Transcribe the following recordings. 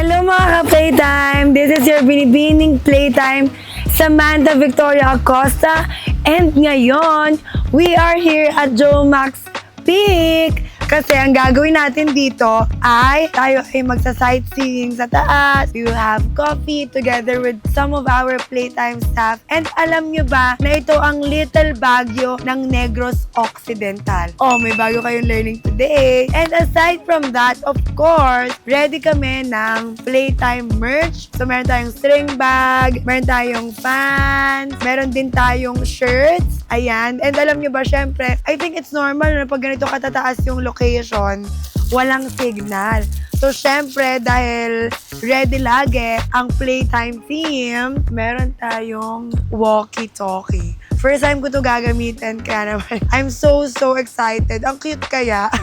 Hello mga ka-playtime! This is your binibining playtime, Samantha Victoria Acosta. And ngayon, we are here at Joe Max Peak. Kasi ang gagawin natin dito ay tayo ay magsa-sightseeing sa taas. We will have coffee together with some of our playtime staff. And alam nyo ba na ito ang Little Baguio ng Negros Occidental? Oh, may bago kayong learning today. And aside from that, of course, ready kami ng playtime merch. So meron tayong string bag, meron tayong fans, meron din tayong shirts. Ayan. And alam nyo ba, syempre, I think it's normal na pag ganito katataas yung location, walang signal. So, syempre, dahil ready lagi ang playtime team, meron tayong walkie-talkie. First time ko to gagamitin, kaya naman, I'm so excited. Ang cute kaya.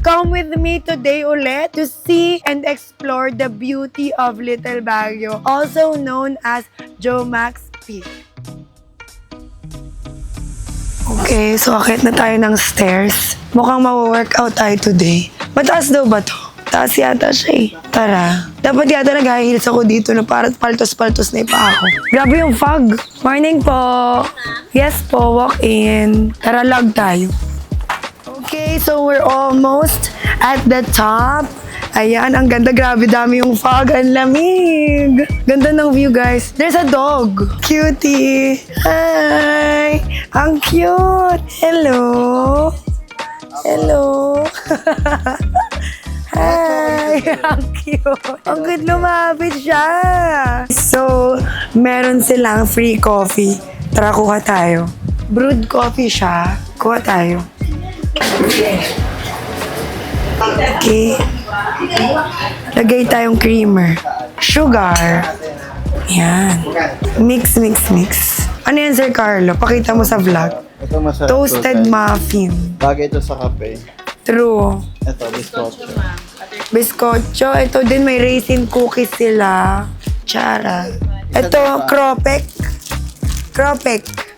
Come with me today ulit to see and explore the beauty of Little Baguio, also known as Joe Max Peak. Okay, so akit na tayo ng stairs. Mukhang mawo-workout tayo today. Mataas daw ba to? Taas yata siya eh. Tara. Dapat yata nag-high heels ako dito na parang paltos-paltos na ipa ako. Grabe yung fog. Morning po. Yes po, walk in. Tara, log tayo. Okay, so we're almost at the top. Ayan, ang ganda. Grabe, dami yung fog. Ang lamig. Ganda ng view, guys. There's a dog. Cutie. Hi. Ang cute. Hello. Hello. Hi. Ang cute. Ang cute, lumapit siya. So, meron silang free coffee. Tara, kuha tayo. Brewed coffee siya. Kuha tayo. Okay. Lagay tayong creamer. Sugar. Yan. Mix. Ano yan, Sir Carlo? Pakita mo sa vlog. Ito masarap. Toasted muffin. Bagay ito sa kape. True. Ito, biscocho. Biscocho. Ito din, may raisin cookies sila. Tsara. Ito, Cropek.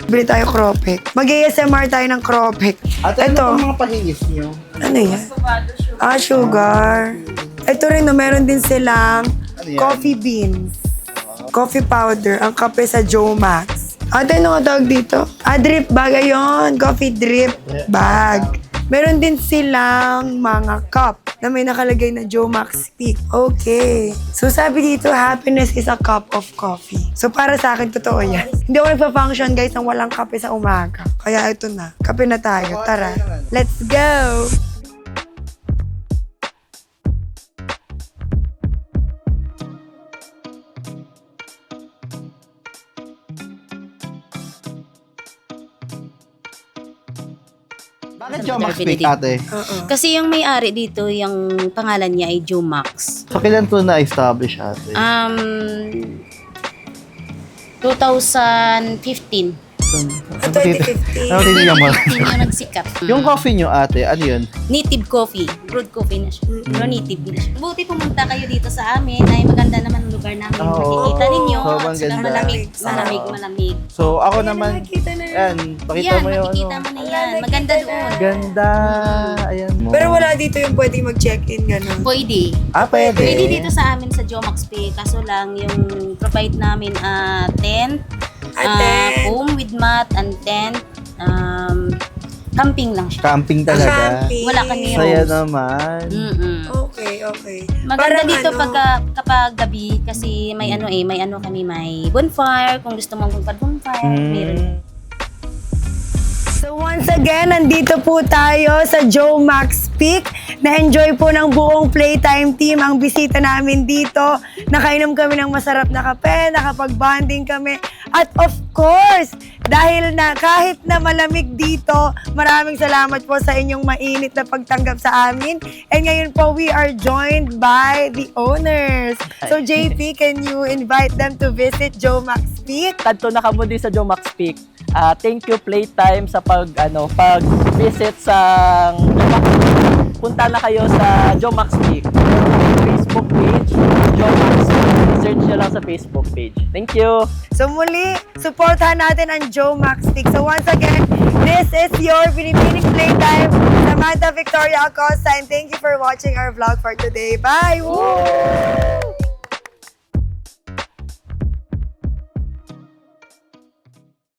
Bili tayo Cropek. Mag-ASMR tayo ng Cropek. Ate, ano Ito. itong mga pahingis nyo? Ano yan? Sugar. Ito rin, no, meron din silang yan? coffee beans. Coffee powder. Ang kape sa Joe Max. Ate, ano nga tawag dito? Drip bag. Ayun. Coffee drip bag. Meron din silang mga cup na may nakalagay na Joe Max Peak. Okay. So sabi dito, happiness is a cup of coffee. So para sa akin, totoo yan. Hindi ako nagpa-function, guys, ng walang kape sa umaga. Kaya ito na. Kape na tayo. Tara. Let's go! Bakit Joe Max Peak, ate? Kasi yung may-ari dito, yung pangalan niya ay Joe Max. So, kailan ito na-establish, ate? 2015. Ano tinigang mo? 2015 yung nagsikat. Yung coffee nyo, ate, ano yun? Native coffee. Brewed coffee na siya. Pero native na siya. Buti pumunta kayo dito sa amin. Ay maganda naman ang lugar namin. Oo. Makikita ninyo. Sobrang Saka ganda. malamig. So, ako naman, Nakikita na yun. yan, pakita Yan, mo yung makikita ano. mo na yan. Maganda doon. Ganda. Ayan mo. Pero wala dito yung pwedeng mag-check-in, gano'n. Pwede. Pwede. Pwede dito sa amin sa Joe Max Peak. Kaso lang, yung provide namin tent, Tent. home with mat and tent. Camping lang siya. Camping talaga. Camping. Wala kami Saya rooms. naman. Okay. Maganda Parang dito ano, kapag gabi kasi may kami, may bonfire. Kung gusto mong bonfire, meron. So once again, nandito po tayo sa Joe Max Peak. Na-enjoy po ng buong playtime team ang bisita namin dito. Nakainom kami ng masarap na kape, nakapag-bonding kami. At of course, dahil na kahit na malamig dito, maraming salamat po sa inyong mainit na pagtanggap sa amin. And ngayon po, we are joined by the owners. So JP, can you invite them to visit Joe Max Peak? Kadto na kamo din sa Joe Max Peak. Thank you Playtime sa pag-visit sa punta na kayo sa Joe Max Peak. Facebook page, Joe Max Peak. Search nyo lang sa Facebook page. Thank you. So muli, supportahan natin ang Joe Max Peak. So once again, this is your Binibining Playtime, Samantha Victoria Acosta, and thank you for watching our vlog for today. Bye! Woo!